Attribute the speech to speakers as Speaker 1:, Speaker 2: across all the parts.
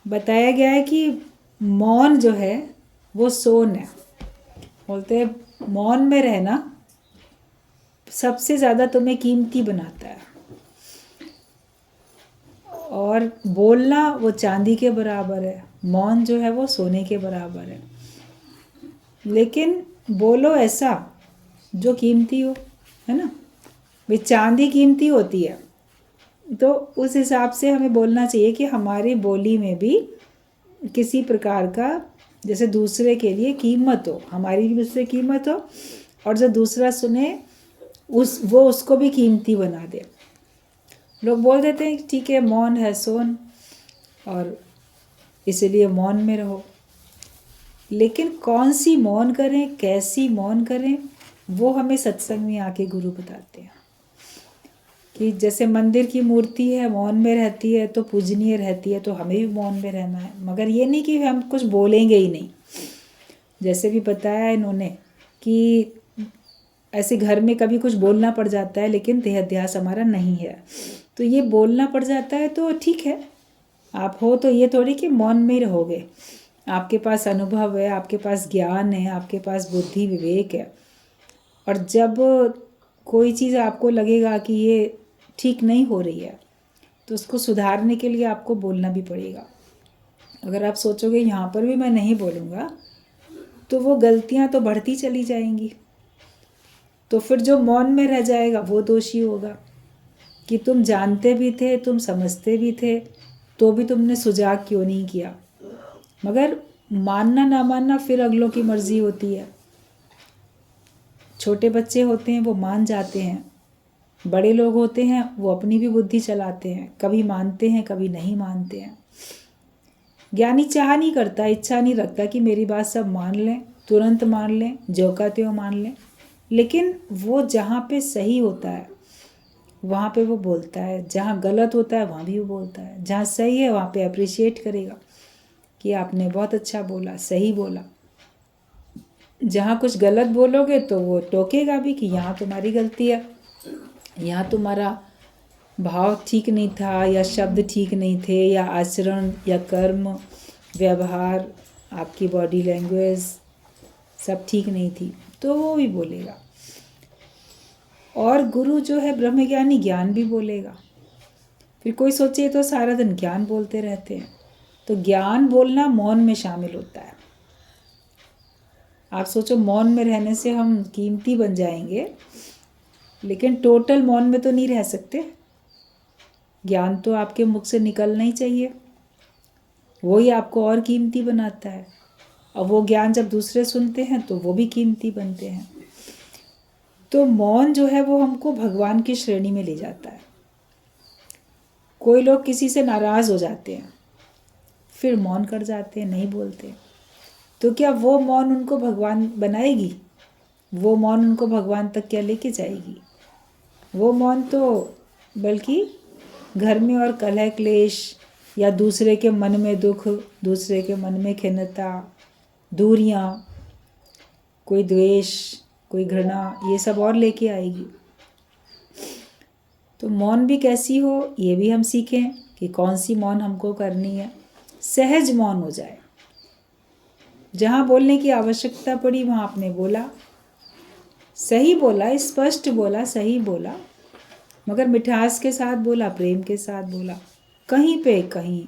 Speaker 1: बताया गया है कि मौन जो है वो सोन है। बोलते हैं मौन में रहना सबसे ज़्यादा तुम्हें कीमती बनाता है, और बोलना वो चांदी के बराबर है, मौन जो है वो सोने के बराबर है। लेकिन बोलो ऐसा जो कीमती हो, है ना। भाई चांदी कीमती होती है, तो उस हिसाब से हमें बोलना चाहिए कि हमारी बोली में भी किसी प्रकार का, जैसे दूसरे के लिए कीमत हो, हमारी भी उससे कीमत हो, और जो दूसरा सुने वो उसको भी कीमती बना दे। लोग बोल देते हैं ठीक है मौन है सोन, और इसलिए मौन में रहो। लेकिन कौन सी मौन करें, कैसी मौन करें, वो हमें सत्संग में आके गुरु बताते हैं। कि जैसे मंदिर की मूर्ति है, मौन में रहती है तो पूजनीय रहती है, तो हमें भी मौन में रहना है। मगर ये नहीं कि हम कुछ बोलेंगे ही नहीं। जैसे भी बताया इन्होंने कि ऐसे घर में कभी कुछ बोलना पड़ जाता है, लेकिन देहाध्यास हमारा नहीं है, तो ये बोलना पड़ जाता है तो ठीक है, आप हो तो ये थोड़ी कि मौन में ही रहोगे। आपके पास अनुभव है, आपके पास ज्ञान है, आपके पास बुद्धि विवेक है, और जब कोई चीज़ आपको लगेगा कि ये ठीक नहीं हो रही है, तो उसको सुधारने के लिए आपको बोलना भी पड़ेगा। अगर आप सोचोगे यहाँ पर भी मैं नहीं बोलूँगा, तो वो गलतियाँ तो बढ़ती चली जाएंगी। तो फिर जो मौन में रह जाएगा वो दोषी होगा कि तुम जानते भी थे, तुम समझते भी थे, तो भी तुमने सुजाग क्यों नहीं किया। मगर मानना ना मानना फिर अगलों की मर्जी होती है। छोटे बच्चे होते हैं वो मान जाते हैं, बड़े लोग होते हैं वो अपनी भी बुद्धि चलाते हैं, कभी मानते हैं कभी नहीं मानते हैं। ज्ञानी चाह नहीं करता, इच्छा नहीं रखता कि मेरी बात सब मान लें, तुरंत मान लें, जो कहते हो मान लें। लेकिन वो जहाँ पे सही होता है वहाँ पे वो बोलता है, जहाँ गलत होता है वहाँ भी वो बोलता है। जहाँ सही है वहाँ पे अप्रिशिएट करेगा कि आपने बहुत अच्छा बोला, सही बोला। जहाँ कुछ गलत बोलोगे तो वो टोकेगा भी कि यहाँ तुम्हारी गलती है, यहाँ तुम्हारा भाव ठीक नहीं था, या शब्द ठीक नहीं थे, या आचरण या कर्म व्यवहार, आपकी बॉडी लैंग्वेज सब ठीक नहीं थी, तो वो भी बोलेगा। और गुरु जो है ब्रह्मज्ञानी ज्ञान भी बोलेगा। फिर कोई सोचे तो सारा दिन ज्ञान बोलते रहते हैं, तो ज्ञान बोलना मौन में शामिल होता है। आप सोचो मौन में रहने से हम कीमती बन जाएंगे, लेकिन टोटल मौन में तो नहीं रह सकते। ज्ञान तो आपके मुख से निकलना ही चाहिए, वही आपको और कीमती बनाता है। और वो ज्ञान जब दूसरे सुनते हैं तो वो भी कीमती बनते हैं। तो मौन जो है वो हमको भगवान की श्रेणी में ले जाता है। कोई लोग किसी से नाराज़ हो जाते हैं, फिर मौन कर जाते हैं, नहीं बोलते, तो क्या वो मौन उनको भगवान बनाएगी? वो मौन उनको भगवान तक क्या लेके जाएगी? वो मौन तो बल्कि घर में और कलह क्लेश, या दूसरे के मन में दुख, दूसरे के मन में खिन्नता, दूरियां, कोई द्वेष, कोई घृणा, ये सब और लेके आएगी। तो मौन भी कैसी हो ये भी हम सीखें कि कौन सी मौन हमको करनी है। सहज मौन हो जाए, जहाँ बोलने की आवश्यकता पड़ी वहाँ आपने बोला, सही बोला, स्पष्ट बोला, सही बोला, मगर मिठास के साथ बोला, प्रेम के साथ बोला। कहीं पे कहीं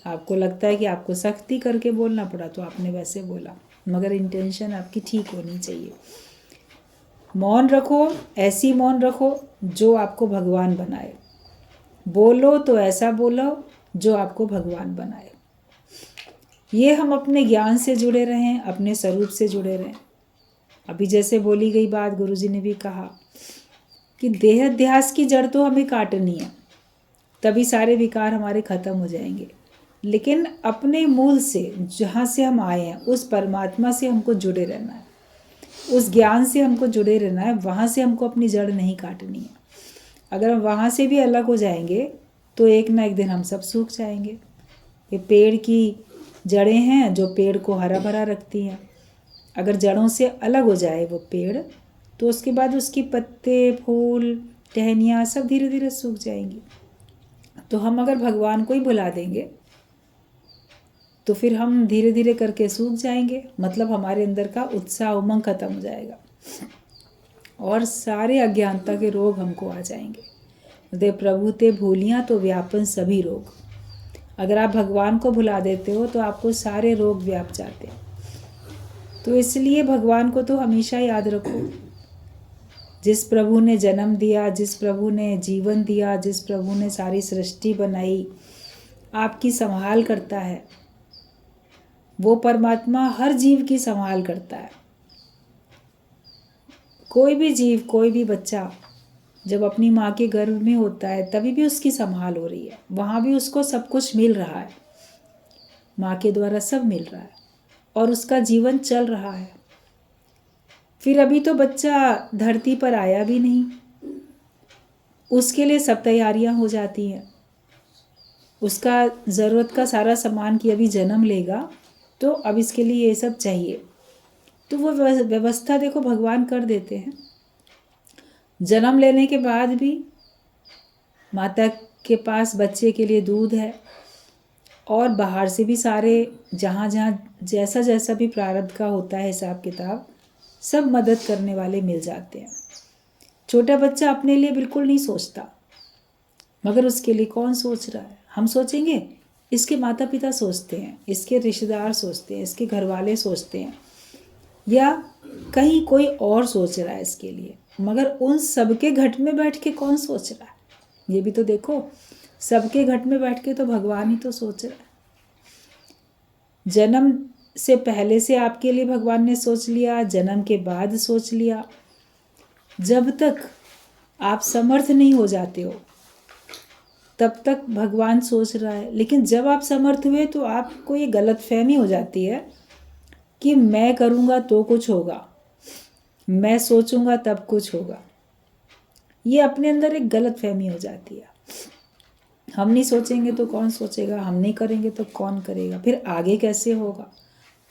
Speaker 1: आपको लगता है कि आपको सख्ती करके बोलना पड़ा तो आपने वैसे बोला, मगर इंटेंशन आपकी ठीक होनी चाहिए। मौन रखो, ऐसी मौन रखो जो आपको भगवान बनाए। बोलो तो ऐसा बोलो जो आपको भगवान बनाए। ये हम अपने ज्ञान से जुड़े रहें, अपने स्वरूप से जुड़े रहें। अभी जैसे बोली गई बात, गुरुजी ने भी कहा कि देहाध्यास की जड़ तो हमें काटनी है, तभी सारे विकार हमारे खत्म हो जाएंगे। लेकिन अपने मूल से, जहाँ से हम आए हैं, उस परमात्मा से हमको जुड़े रहना है, उस ज्ञान से हमको जुड़े रहना है। वहाँ से हमको अपनी जड़ नहीं काटनी है। अगर हम वहाँ से भी अलग हो जाएंगे तो एक ना एक दिन हम सब सूख जाएंगे। ये पेड़ की जड़ें हैं जो पेड़ को हरा भरा रखती हैं। अगर जड़ों से अलग हो जाए वो पेड़, तो उसके बाद उसकी पत्ते, फूल, टहनियाँ सब धीरे धीरे सूख जाएंगी। तो हम अगर भगवान को ही भुला देंगे तो फिर हम धीरे धीरे करके सूख जाएंगे, मतलब हमारे अंदर का उत्साह उमंग खत्म हो जाएगा और सारे अज्ञानता के रोग हमको आ जाएंगे। दे प्रभु ते भूलियाँ तो व्यापन सभी रोग। अगर आप भगवान को भुला देते हो तो आपको सारे रोग व्याप जाते हैं। तो इसलिए भगवान को तो हमेशा याद रखो। जिस प्रभु ने जन्म दिया, जिस प्रभु ने जीवन दिया, जिस प्रभु ने सारी सृष्टि बनाई, आपकी संभाल करता है, वो परमात्मा हर जीव की संभाल करता है। कोई भी जीव, कोई भी बच्चा जब अपनी माँ के गर्भ में होता है तभी भी उसकी संभाल हो रही है, वहाँ भी उसको सब कुछ मिल रहा है, माँ के द्वारा सब मिल रहा है और उसका जीवन चल रहा है। फिर अभी तो बच्चा धरती पर आया भी नहीं, उसके लिए सब तैयारियां हो जाती हैं। उसका ज़रूरत का सारा सामान कि अभी जन्म लेगा तो अब इसके लिए ये सब चाहिए, तो वो व्यवस्था देखो भगवान कर देते हैं। जन्म लेने के बाद भी माता के पास बच्चे के लिए दूध है और बाहर से भी सारे जहाँ जहाँ जैसा जैसा भी प्रारब्ध का होता है हिसाब किताब, सब मदद करने वाले मिल जाते हैं। छोटा बच्चा अपने लिए बिल्कुल नहीं सोचता, मगर उसके लिए कौन सोच रहा है? हम सोचेंगे, इसके माता पिता सोचते हैं, इसके रिश्तेदार सोचते हैं, इसके घर वाले सोचते हैं, या कहीं कोई और सोच रहा है इसके लिए, मगर उन सबके घट में बैठ के कौन सोच रहा है? ये भी तो देखो, सबके घट में बैठ के तो भगवान ही तो सोच रहा है। जन्म से पहले से आपके लिए भगवान ने सोच लिया, जन्म के बाद सोच लिया। जब तक आप समर्थ नहीं हो जाते हो तब तक भगवान सोच रहा है, लेकिन जब आप समर्थ हुए तो आपको ये गलतफहमी हो जाती है कि मैं करूँगा तो कुछ होगा, मैं सोचूंगा तब कुछ होगा। ये अपने अंदर एक गलतफहमी हो जाती है। हम नहीं सोचेंगे तो कौन सोचेगा, हम नहीं करेंगे तो कौन करेगा, फिर आगे कैसे होगा?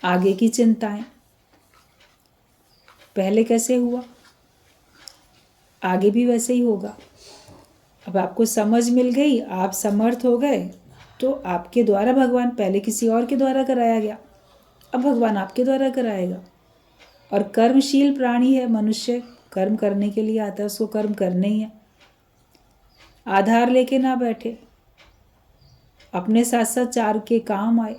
Speaker 1: आगे की चिंताएं, पहले कैसे हुआ आगे भी वैसे ही होगा। अब आपको समझ मिल गई, आप समर्थ हो गए, तो आपके द्वारा भगवान, पहले किसी और के द्वारा कराया गया, अब भगवान आपके द्वारा कराएगा। और कर्मशील प्राणी है मनुष्य, कर्म करने के लिए आता है, उसको कर्म करने ही है। आधार लेके ना बैठे, अपने साथ साथ चार के काम आए।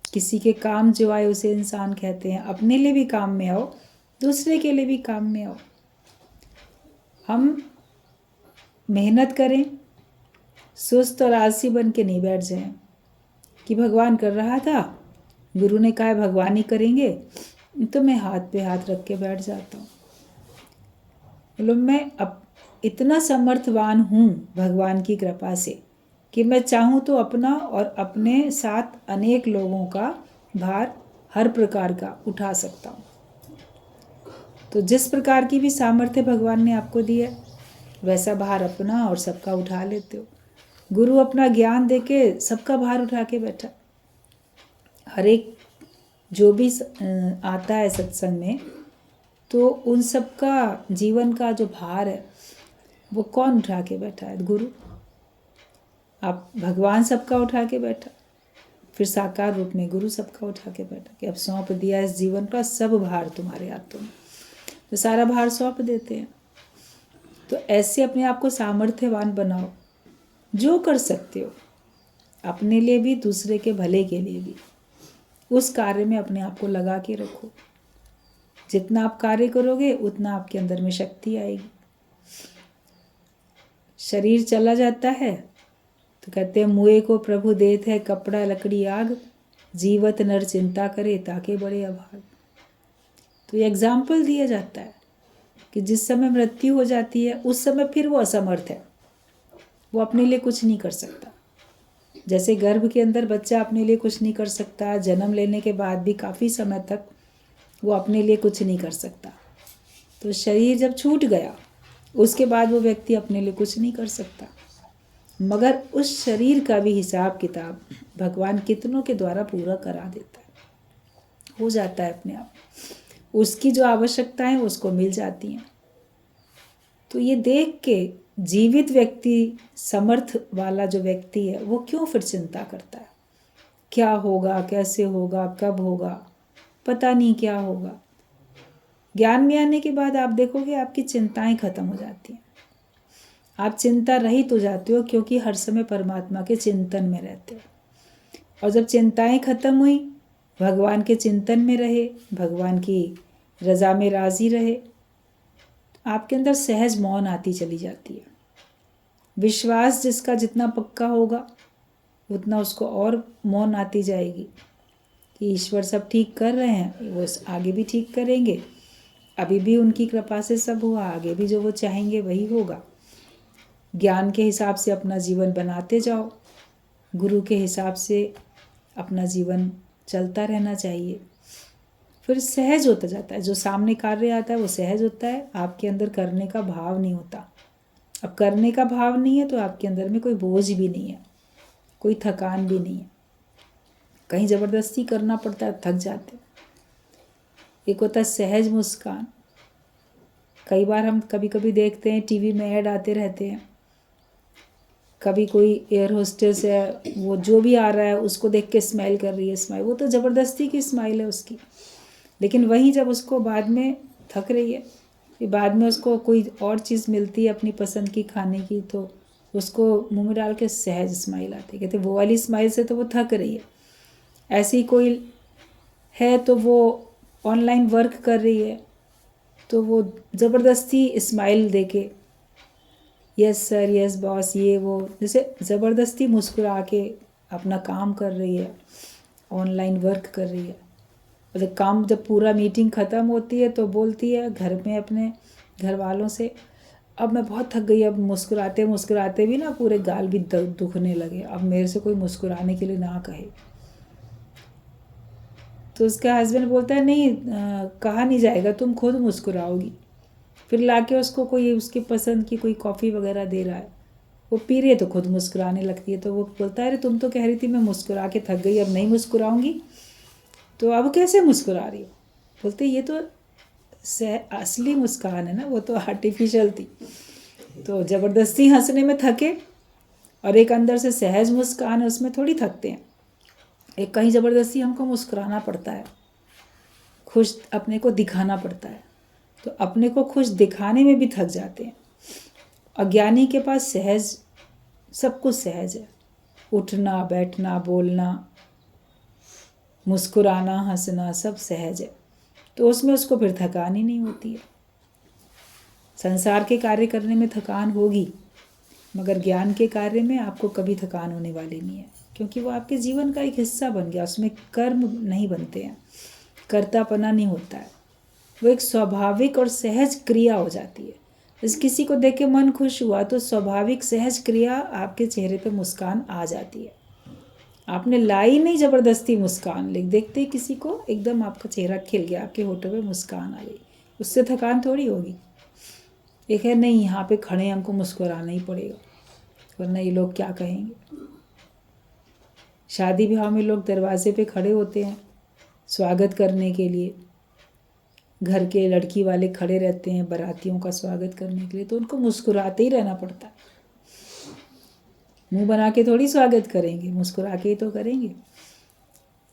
Speaker 1: किसी के काम जो आए उसे इंसान कहते हैं। अपने लिए भी काम में आओ, दूसरे के लिए भी काम में आओ। हम मेहनत करें, सुस्त और आलसी बन के नहीं बैठ जाएं कि भगवान कर रहा था, गुरु ने कहा भगवान ही करेंगे, तो मैं हाथ पे हाथ रख के बैठ जाता हूँ। बोलो मैं अब इतना समर्थवान हूँ भगवान की कृपा से कि मैं चाहूँ तो अपना और अपने साथ अनेक लोगों का भार हर प्रकार का उठा सकता हूँ। तो जिस प्रकार की भी सामर्थ्य भगवान ने आपको दी है, वैसा भार अपना और सबका उठा लेते हो। गुरु अपना ज्ञान देके सबका भार उठा के बैठा। हर एक जो भी आता है सत्संग में, तो उन सबका जीवन का जो भार है वो कौन उठा के बैठा है? गुरु। आप भगवान सबका उठा के बैठा, फिर साकार रूप में गुरु सबका उठा के बैठा कि अब सौंप दिया इस जीवन का सब भार तुम्हारे हाथों में, तो सारा भार सौंप देते हैं। तो ऐसे अपने आप को सामर्थ्यवान बनाओ, जो कर सकते हो अपने लिए भी, दूसरे के भले के लिए भी, उस कार्य में अपने आप को लगा के रखो। जितना आप कार्य करोगे उतना आपके अंदर में शक्ति आएगी। शरीर चला जाता है तो कहते हैं मुए को प्रभु देत है कपड़ा लकड़ी आग, जीवत नर चिंता करे ताके बड़े अभाग। तो ये एग्जाम्पल दिया जाता है कि जिस समय मृत्यु हो जाती है उस समय फिर वो असमर्थ है, वो अपने लिए कुछ नहीं कर सकता। जैसे गर्भ के अंदर बच्चा अपने लिए कुछ नहीं कर सकता, जन्म लेने के बाद भी काफ़ी समय तक वो अपने लिए कुछ नहीं कर सकता। तो शरीर जब छूट गया उसके बाद वो व्यक्ति अपने लिए कुछ नहीं कर सकता, मगर उस शरीर का भी हिसाब किताब भगवान कितनों के द्वारा पूरा करा देता है, हो जाता है अपने आप। उसकी जो आवश्यकताएं उसको मिल जाती हैं। तो ये देख के जीवित व्यक्ति, समर्थ वाला जो व्यक्ति है, वो क्यों फिर चिंता करता है? क्या होगा, कैसे होगा, कब होगा, पता नहीं क्या होगा। ज्ञान में आने के बाद आप देखोगे आपकी चिंताएं खत्म हो जाती हैं, आप चिंता रहित हो जाते हो, क्योंकि हर समय परमात्मा के चिंतन में रहते हो। और जब चिंताएं खत्म हुई, भगवान के चिंतन में रहे, भगवान की रज़ा में राज़ी रहे, आपके अंदर सहज मौन आती चली जाती है। विश्वास जिसका जितना पक्का होगा उतना उसको और मौन आती जाएगी कि ईश्वर सब ठीक कर रहे हैं, वो आगे भी ठीक करेंगे, अभी भी उनकी कृपा से सब हुआ, आगे भी जो वो चाहेंगे वही होगा। ज्ञान के हिसाब से अपना जीवन बनाते जाओ, गुरु के हिसाब से अपना जीवन चलता रहना चाहिए। फिर सहज होता जाता है, जो सामने कार्य आता है वो सहज होता है, आपके अंदर करने का भाव नहीं होता। अब करने का भाव नहीं है तो आपके अंदर में कोई बोझ भी नहीं है, कोई थकान भी नहीं है। कहीं ज़बरदस्ती करना पड़ता है, थक जाते। एक होता है सहज मुस्कान। कई बार हम कभी कभी देखते हैं टीवी में ऐड आते रहते हैं, कभी कोई एयर होस्टेस है, वो जो भी आ रहा है उसको देख के स्माइल कर रही है, स्माइल, वो तो ज़बरदस्ती की स्माइल है उसकी। लेकिन वहीं जब उसको बाद में थक रही है, फिर बाद में उसको कोई और चीज़ मिलती है अपनी पसंद की खाने की, तो उसको मुंह में डाल के सहज स्माइल आती है। कहते वो वाली स्माइल से तो वो थक रही है। ऐसी कोई है तो वो ऑनलाइन वर्क कर रही है, तो वो ज़बरदस्ती स्माइल देके यस सर, यस बॉस, ये वो, जैसे ज़बरदस्ती मुस्कुरा के अपना काम कर रही है, ऑनलाइन वर्क कर रही है। और जब पूरा मीटिंग ख़त्म होती है तो बोलती है घर में अपने घर वालों से, अब मैं बहुत थक गई, अब मुस्कुराते मुस्कुराते भी ना पूरे गाल भी दुखने लगे, अब मेरे से कोई मुस्कुराने के लिए ना कहे। तो उसका हस्बैंड बोलता है नहीं, कहा नहीं जाएगा, तुम खुद मुस्कुराओगी। फिर लाके उसको कोई उसकी पसंद की कोई कॉफ़ी वगैरह दे रहा है, वो पी रही है तो खुद मुस्कुराने लगती है। तो वो बोलता है अरे तुम तो कह रही थी मैं मुस्कुरा के थक गई, अब नहीं मुस्कुराऊंगी, तो अब कैसे मुस्कुरा रही हो? बोलते ये तो असली मुस्कान है ना, वो तो आर्टिफिशियल थी। तो ज़बरदस्ती हंसने में थके, और एक अंदर से सहज मुस्कान है, उसमें थोड़ी थकते हैं। एक कहीं ज़बरदस्ती हमको मुस्कुराना पड़ता है, खुश अपने को दिखाना पड़ता है, तो अपने को खुश दिखाने में भी थक जाते हैं। अज्ञानी के पास सहज, सब कुछ सहज है, उठना बैठना बोलना मुस्कुराना हंसना सब सहज है, तो उसमें उसको फिर थकान ही नहीं होती है। संसार के कार्य करने में थकान होगी, मगर ज्ञान के कार्य में आपको कभी थकान होने वाली नहीं है, क्योंकि वो आपके जीवन का एक हिस्सा बन गया, उसमें कर्म नहीं बनते हैं, कर्तापना नहीं होता है, वो एक स्वाभाविक और सहज क्रिया हो जाती है। जैसे किसी को देख के मन खुश हुआ तो स्वाभाविक सहज क्रिया आपके चेहरे पे मुस्कान आ जाती है। आपने लाई नहीं ज़बरदस्ती मुस्कान, लेकिन देखते ही किसी को एकदम आपका चेहरा खिल गया, आपके होठों पे मुस्कान आ गई, उससे थकान थोड़ी होगी। एक है नहीं, यहाँ पे खड़े हमको मुस्कुराना ही पड़ेगा, वरना ये लोग क्या कहेंगे। शादी ब्याह में लोग दरवाजे पे खड़े होते हैं स्वागत करने के लिए, घर के लड़की वाले खड़े रहते हैं बारातियों का स्वागत करने के लिए, तो उनको मुस्कुराते ही रहना पड़ता है। मुंह बना के थोड़ी स्वागत करेंगे, मुस्कुरा के ही तो करेंगे।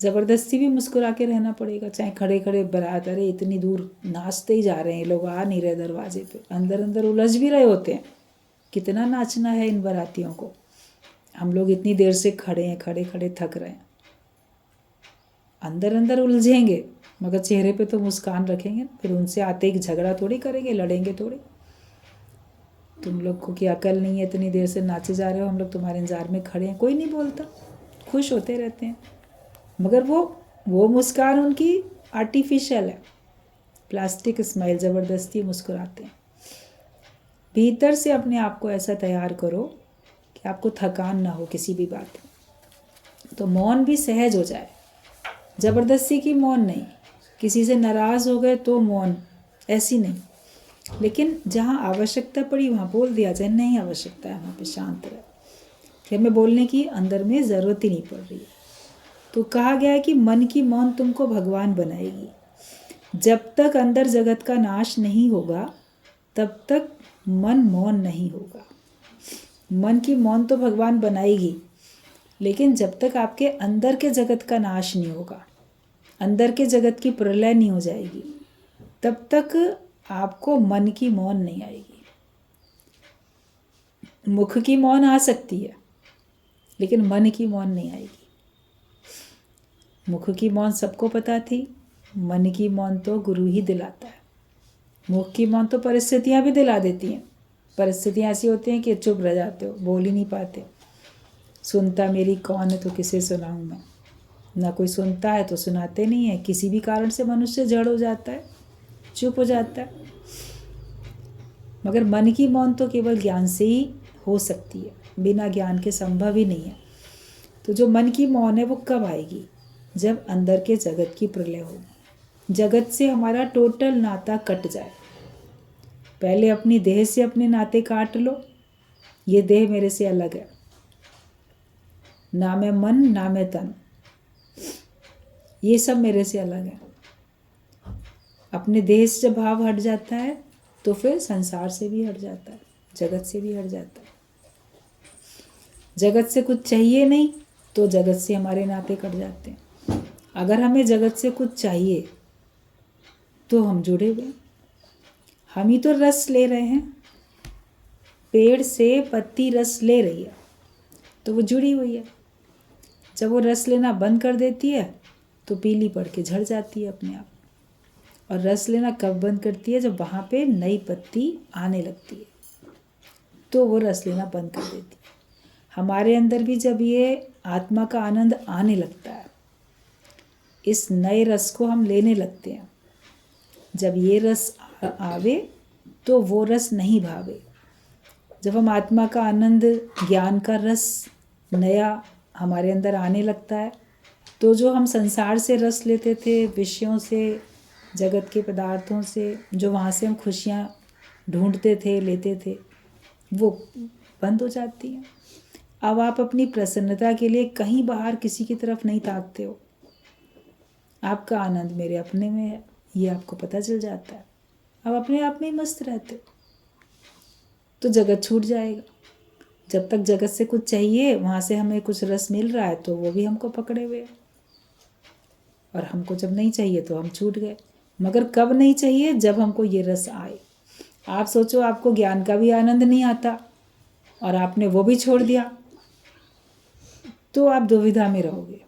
Speaker 1: ज़बरदस्ती भी मुस्कुरा के रहना पड़ेगा, चाहे खड़े खड़े बारात, अरे इतनी दूर नाचते ही जा रहे हैं लोग, आ नहीं रहे दरवाजे पे, अंदर अंदर उलझ भी रहे होते हैं, कितना नाचना है इन बारातियों को, हम लोग इतनी देर से खड़े हैं, खड़े खड़े थक रहे हैं, अंदर अंदर उलझेंगे, मगर चेहरे पे तो मुस्कान रखेंगे। फिर उनसे आते ही झगड़ा थोड़ी करेंगे, लड़ेंगे थोड़ी, तुम लोग को क्या अकल नहीं है, इतनी देर से नाचे जा रहे हो, हम लोग तुम्हारे इंतजार में खड़े हैं, कोई नहीं बोलता, खुश होते रहते हैं। मगर वो मुस्कान उनकी आर्टिफिशियल है, प्लास्टिक स्माइल, ज़बरदस्ती मुस्कुराते हैं। भीतर से अपने आप को ऐसा तैयार करो कि आपको थकान ना हो किसी भी बात में, तो मौन भी सहज हो जाए, ज़बरदस्ती की मौन नहीं, किसी से नाराज़ हो गए तो मौन, ऐसी नहीं, लेकिन जहाँ आवश्यकता पड़ी वहाँ बोल दिया जाए, नहीं आवश्यकता है वहाँ पे शांत रहे, फिर हमें बोलने की अंदर में ज़रूरत ही नहीं पड़ रही है। तो कहा गया है कि मन की मौन तुमको भगवान बनाएगी। जब तक अंदर जगत का नाश नहीं होगा तब तक मन मौन नहीं होगा। मन की मौन तो भगवान बनाएगी, लेकिन जब तक आपके अंदर के जगत का नाश नहीं होगा, अंदर के जगत की प्रलय नहीं हो जाएगी, तब तक आपको मन की मौन नहीं आएगी। मुख की मौन आ सकती है, लेकिन मन की मौन नहीं आएगी। मुख की मौन सबको पता थी, मन की मौन तो गुरु ही दिलाता है। मुख की मौन तो परिस्थितियाँ भी दिला देती हैं। परिस्थितियाँ ऐसी होती हैं कि चुप रह जाते हो, बोल ही नहीं पाते। सुनता मेरी कौन है तो किसे सुनाऊँ मैं। ना कोई सुनता है तो सुनाते नहीं है। किसी भी कारण से मनुष्य जड़ हो जाता है, चुप हो जाता है। मगर मन की मौन तो केवल ज्ञान से ही हो सकती है, बिना ज्ञान के संभव ही नहीं है। तो जो मन की मौन है वो कब आएगी? जब अंदर के जगत की प्रलय होगी, जगत से हमारा टोटल नाता कट जाए। पहले अपनी देह से अपने नाते काट लो, ये देह मेरे से अलग है, ना मैं मन ना मैं तन, ये सब मेरे से अलग है। अपने देह से जब भाव हट जाता है तो फिर संसार से भी हट जाता है, जगत से भी हट जाता है। जगत से कुछ चाहिए नहीं तो जगत से हमारे नाते कट जाते हैं। अगर हमें जगत से कुछ चाहिए तो हम जुड़े हुए। हम ही तो रस ले रहे हैं, पेड़ से पत्ती रस ले रही है तो वो जुड़ी हुई है। जब वो रस लेना बंद कर देती है तो पीली पड़ के झड़ जाती है अपने आप। और रस लेना कब बंद करती है? जब वहाँ पे नई पत्ती आने लगती है तो वो रस लेना बंद कर देती है। हमारे अंदर भी जब ये आत्मा का आनंद आने लगता है, इस नए रस को हम लेने लगते हैं, जब ये रस आवे तो वो रस नहीं भावे। जब हम आत्मा का आनंद, ज्ञान का रस नया हमारे अंदर आने लगता है तो जो हम संसार से रस लेते थे, विषयों से, जगत के पदार्थों से, जो वहाँ से हम खुशियाँ ढूंढते थे, लेते थे, वो बंद हो जाती हैं। अब आप अपनी प्रसन्नता के लिए कहीं बाहर किसी की तरफ नहीं ताकते हो। आपका आनंद मेरे अपने में है, ये आपको पता चल जाता है। अब अपने आप में ही मस्त रहते हो तो जगत छूट जाएगा। जब तक जगत से कुछ चाहिए, वहाँ से हमें कुछ रस मिल रहा है तो वो भी हमको पकड़े हुए है, और हमको जब नहीं चाहिए तो हम छूट गए। मगर कब नहीं चाहिए? जब हमको ये रस आए। आप सोचो, आपको ज्ञान का भी आनंद नहीं आता और आपने वो भी छोड़ दिया तो आप दुविधा में रहोगे,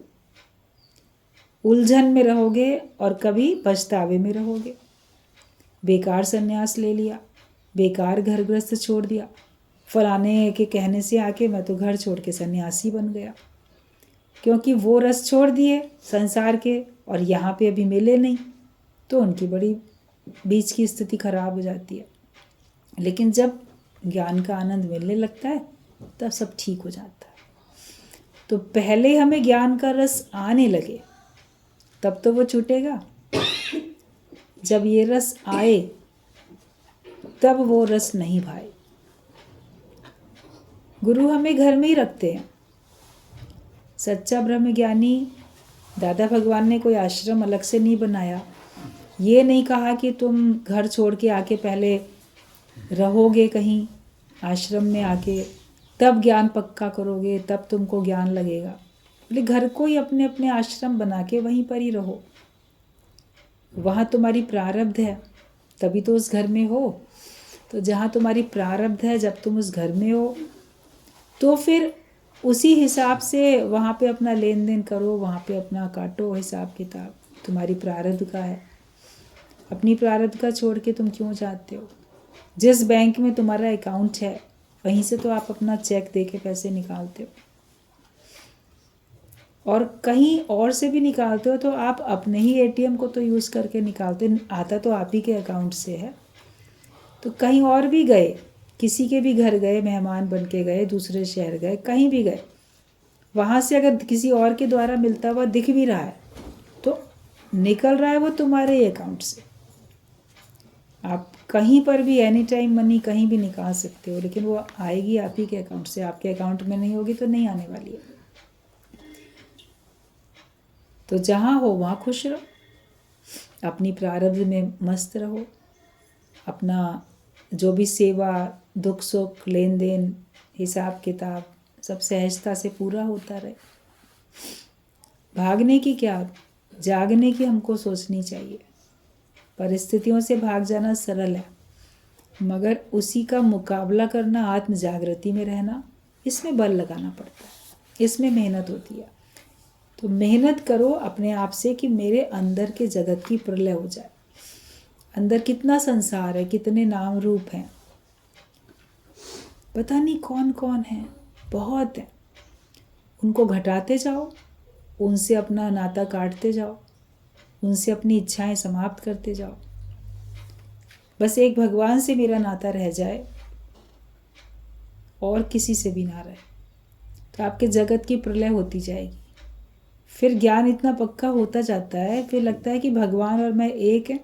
Speaker 1: उलझन में रहोगे और कभी पछतावे में रहोगे। बेकार संन्यास ले लिया, बेकार घर गृहस्थ छोड़ दिया, फलाने के कहने से आके मैं तो घर छोड़ के सन्यासी बन गया, क्योंकि वो रस छोड़ दिए संसार के और यहाँ पे अभी मिले नहीं तो उनकी बड़ी बीच की स्थिति खराब हो जाती है। लेकिन जब ज्ञान का आनंद मिलने लगता है तब सब ठीक हो जाता है। तो पहले हमें ज्ञान का रस आने लगे तब तो वो छूटेगा। जब ये रस आए तब वो रस नहीं भाए। गुरु हमें घर में ही रखते हैं। सच्चा ब्रह्म ज्ञानी दादा भगवान ने कोई आश्रम अलग से नहीं बनाया। ये नहीं कहा कि तुम घर छोड़ के आके पहले रहोगे कहीं आश्रम में आके, तब ज्ञान पक्का करोगे, तब तुमको ज्ञान लगेगा। बोले घर को ही अपने अपने आश्रम बना के वहीं पर ही रहो। वहाँ तुम्हारी प्रारब्ध है तभी तो उस घर में हो। तो जहाँ तुम्हारी प्रारब्ध है, जब तुम उस घर में हो तो फिर उसी हिसाब से वहाँ पे अपना लेन देन करो, वहाँ पे अपना काटो हिसाब किताब। तुम्हारी प्रारब्ध का है, अपनी प्रारब्ध का छोड़ के तुम क्यों चाहते हो? जिस बैंक में तुम्हारा अकाउंट है वहीं से तो आप अपना चेक दे के पैसे निकालते हो, और कहीं और से भी निकालते हो तो आप अपने ही एटीएम को तो यूज़ करके निकालते, आता तो आप ही के अकाउंट से है। तो कहीं और भी गए, किसी के भी घर गए, मेहमान बन के गए, दूसरे शहर गए, कहीं भी गए, वहाँ से अगर किसी और के द्वारा मिलता हुआ दिख भी रहा है तो निकल रहा है वो तुम्हारे ही अकाउंट से। आप कहीं पर भी एनी टाइम मनी कहीं भी निकाल सकते हो, लेकिन वो आएगी आप ही के अकाउंट से। आपके अकाउंट में नहीं होगी तो नहीं आने वाली है। तो जहाँ हो वहाँ खुश रहो, अपनी प्रारब्ध में मस्त रहो, अपना जो भी सेवा, दुख सुख, लेन देन, हिसाब किताब सब सहजता से पूरा होता रहे। भागने की क्या, जागने की हमको सोचनी चाहिए। परिस्थितियों से भाग जाना सरल है, मगर उसी का मुकाबला करना, आत्म जागृति में रहना, इसमें बल लगाना पड़ता है, इसमें मेहनत होती है। तो मेहनत करो अपने आप से कि मेरे अंदर के जगत की प्रलय हो जाए। अंदर कितना संसार है, कितने नाम रूप हैं, पता नहीं कौन कौन है, बहुत है। उनको घटाते जाओ, उनसे अपना नाता काटते जाओ, उनसे अपनी इच्छाएं समाप्त करते जाओ। बस एक भगवान से मेरा नाता रह जाए और किसी से भी ना रहे, तो आपके जगत की प्रलय होती जाएगी। फिर ज्ञान इतना पक्का होता जाता है, फिर लगता है कि भगवान और मैं एक है।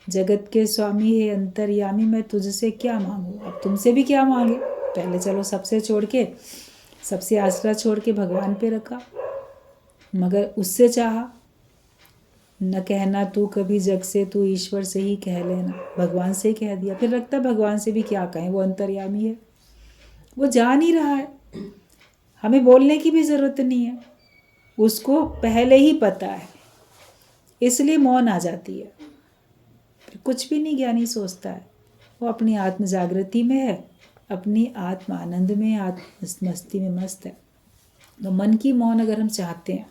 Speaker 1: जगत के स्वामी है अंतर्यामी, मैं तुझसे क्या मांगूं, अब तुमसे भी क्या मांगे। पहले चलो सबसे छोड़ के, सबसे आसरा छोड़ के भगवान पे रखा, मगर उससे चाहा न कहना तू कभी जग से, तू ईश्वर से ही कह लेना, भगवान से ही कह दिया। फिर लगता है भगवान से भी क्या कहें, वो अंतर्यामी है, वो जान ही रहा है, हमें बोलने की भी ज़रूरत नहीं है, उसको पहले ही पता है, इसलिए मौन आ जाती है। फिर कुछ भी नहीं ज्ञानी सोचता है, वो अपनी आत्म जागृति में है, अपनी आत्म आनंद में, आत्म मस्ती में मस्त है। तो मन की मौन अगर हम चाहते हैं,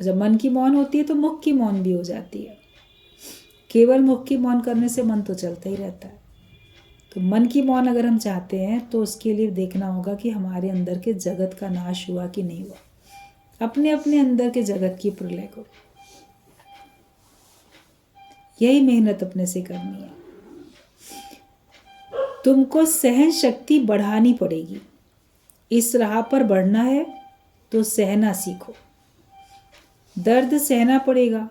Speaker 1: जब मन की मौन होती है तो मुख की मौन भी हो जाती है। केवल मुख की मौन करने से मन तो चलता ही रहता है। तो मन की मौन अगर हम चाहते हैं तो उसके लिए देखना होगा कि हमारे अंदर के जगत का नाश हुआ कि नहीं हुआ। अपने अपने अंदर के जगत की प्रलय को, यही मेहनत अपने से करनी है। तुमको सहन शक्ति बढ़ानी पड़ेगी। इस राह पर बढ़ना है तो सहना सीखो। दर्द सहना पड़ेगा,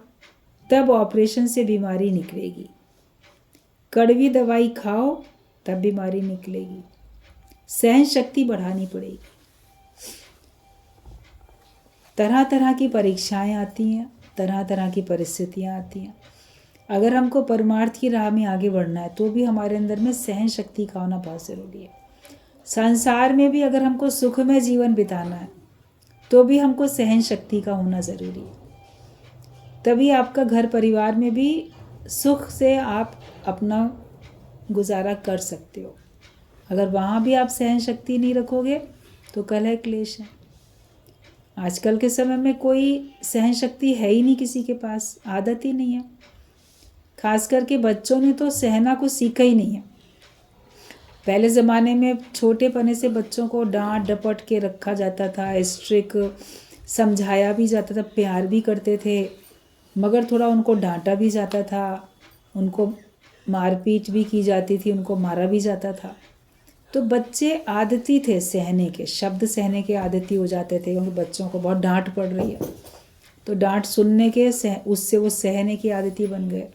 Speaker 1: तब ऑपरेशन से बीमारी निकलेगी। कड़वी दवाई खाओ तब बीमारी निकलेगी। सहन शक्ति बढ़ानी पड़ेगी। तरह तरह की परीक्षाएं आती हैं, तरह तरह की परिस्थितियां आती हैं। अगर हमको परमार्थ की राह में आगे बढ़ना है तो भी हमारे अंदर में सहन शक्ति का होना बहुत ज़रूरी है। संसार में भी अगर हमको सुखमय जीवन बिताना है तो भी हमको सहन शक्ति का होना ज़रूरी है। तभी आपका घर परिवार में भी सुख से आप अपना गुजारा कर सकते हो। अगर वहाँ भी आप सहन शक्ति नहीं रखोगे तो कलह क्लेश है। आजकल के समय में कोई सहन शक्ति है ही नहीं किसी के पास, आदत ही नहीं है। खास करके बच्चों ने तो सहना को सीखा ही नहीं है। पहले ज़माने में छोटे पने से बच्चों को डांट डपट के रखा जाता था, स्ट्रिक समझाया भी जाता था, प्यार भी करते थे, मगर थोड़ा उनको डांटा भी जाता था, उनको मारपीट भी की जाती थी, उनको मारा भी जाता था। तो बच्चे आदती थे सहने के, शब्द सहने के आदती हो जाते थे, क्योंकि बच्चों को बहुत डांट पड़ रही है तो डांट सुनने के उससे वो सहने की आदती बन गए।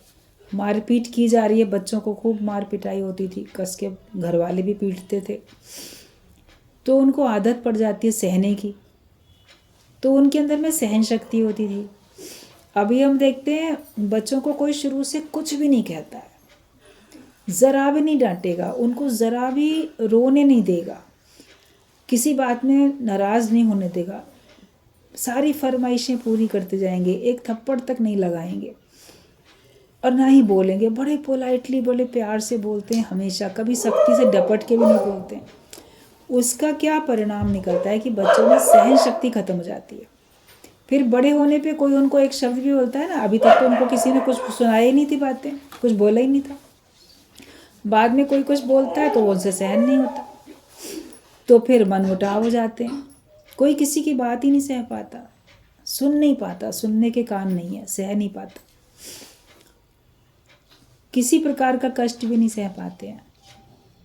Speaker 1: मारपीट की जा रही है, बच्चों को खूब मार पिटाई होती थी, कस के घर वाले भी पीटते थे, तो उनको आदत पड़ जाती है सहने की, तो उनके अंदर में सहन शक्ति होती थी। अभी हम देखते हैं बच्चों को कोई शुरू से कुछ भी नहीं कहता है, ज़रा भी नहीं डांटेगा, उनको ज़रा भी रोने नहीं देगा, किसी बात में नाराज़ नहीं होने देगा, सारी फरमाइशें पूरी करते जाएंगे, एक थप्पड़ तक नहीं लगाएंगे और ना ही बोलेंगे। बड़े पोलाइटली, बड़े प्यार से बोलते हैं हमेशा, कभी सख्ती से डपट के भी नहीं बोलते हैं। उसका क्या परिणाम निकलता है कि बच्चों में सहन शक्ति खत्म हो जाती है। फिर बड़े होने पे कोई उनको एक शब्द भी बोलता है ना, अभी तक तो उनको किसी ने कुछ सुनाई ही नहीं थी बातें, कुछ बोला ही नहीं था, बाद में कोई कुछ बोलता है तो वो उनसे सहन नहीं होता, तो फिर मनमुटाव हो जाते हैं। कोई किसी की बात ही नहीं सह पाता, सुन नहीं पाता, सुनने के कान नहीं है, सह नहीं पाता, किसी प्रकार का कष्ट भी नहीं सह पाते हैं।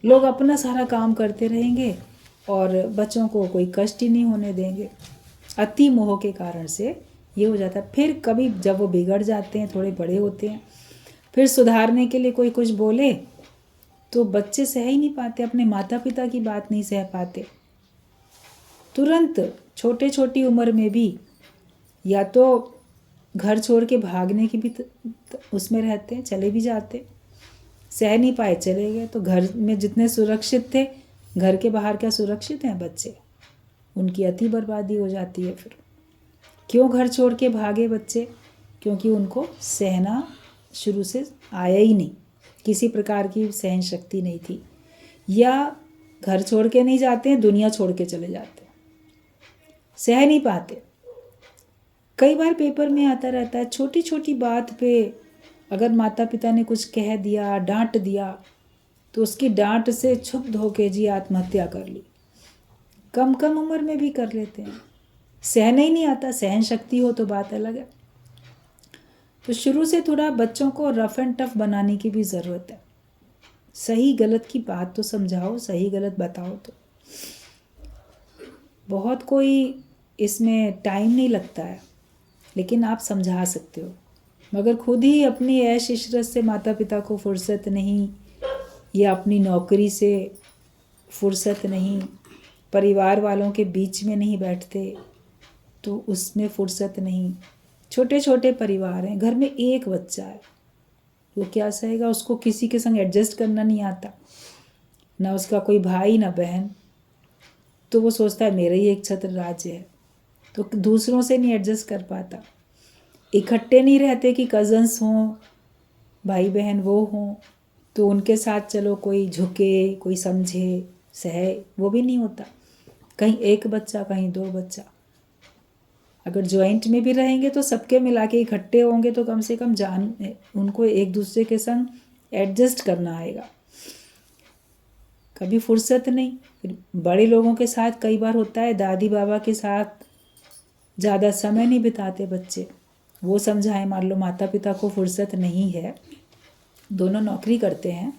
Speaker 1: लोग अपना सारा काम करते रहेंगे और बच्चों को कोई कष्ट ही नहीं होने देंगे। अति मोह के कारण से ये हो जाता है। फिर कभी जब वो बिगड़ जाते हैं, थोड़े बड़े होते हैं, फिर सुधारने के लिए कोई कुछ बोले तो बच्चे सह ही नहीं पाते, अपने माता पिता की बात नहीं सह पाते। तुरंत छोटे छोटी उम्र में भी या तो घर छोड़ के भागने की भी उसमें रहते हैं, चले भी जाते, सह नहीं पाए चले गए। तो घर में जितने सुरक्षित थे घर के बाहर क्या सुरक्षित हैं बच्चे? उनकी अति बर्बादी हो जाती है। फिर क्यों घर छोड़ के भागे बच्चे? क्योंकि उनको सहना शुरू से आया ही नहीं, किसी प्रकार की सहन शक्ति नहीं थी। या घर छोड़ के नहीं जाते हैं, दुनिया छोड़ के चले जाते हैं, सह नहीं पाते। कई बार पेपर में आता रहता है, छोटी छोटी बात पे अगर माता पिता ने कुछ कह दिया, डांट दिया, तो उसकी डांट से क्षुब्ध होके जी आत्महत्या कर ली। कम कम उम्र में भी कर लेते हैं। सहना ही नहीं आता। सहन शक्ति हो तो बात अलग है। तो शुरू से थोड़ा बच्चों को रफ एंड टफ बनाने की भी ज़रूरत है। सही गलत की बात तो समझाओ, सही गलत बताओ। तो बहुत कोई इसमें टाइम नहीं लगता है, लेकिन आप समझा सकते हो। मगर खुद ही अपनी ऐश इशरत से माता पिता को फुर्सत नहीं, या अपनी नौकरी से फुर्सत नहीं, परिवार वालों के बीच में नहीं बैठते, तो उसमें फुर्सत नहीं। छोटे छोटे परिवार हैं, घर में एक बच्चा है, वो क्या सहेगा? उसको किसी के संग एडजस्ट करना नहीं आता, ना उसका कोई भाई ना बहन। तो वो सोचता है मेरा ही एक छत्र राज्य है, तो दूसरों से नहीं एडजस्ट कर पाता। इकट्ठे नहीं रहते कि कज़न्स हों, भाई बहन वो हों, तो उनके साथ चलो कोई झुके, कोई समझे, सहे, वो भी नहीं होता। कहीं एक बच्चा, कहीं दो बच्चा। अगर जॉइंट में भी रहेंगे तो सबके मिला के इकट्ठे होंगे, तो कम से कम उनको एक दूसरे के संग एडजस्ट करना आएगा। कभी फुर्सत नहीं। फिर बड़े लोगों के साथ कई बार होता है, दादी बाबा के साथ ज़्यादा समय नहीं बिताते बच्चे। वो समझाएं, मान लो माता पिता को फुर्सत नहीं है, दोनों नौकरी करते हैं,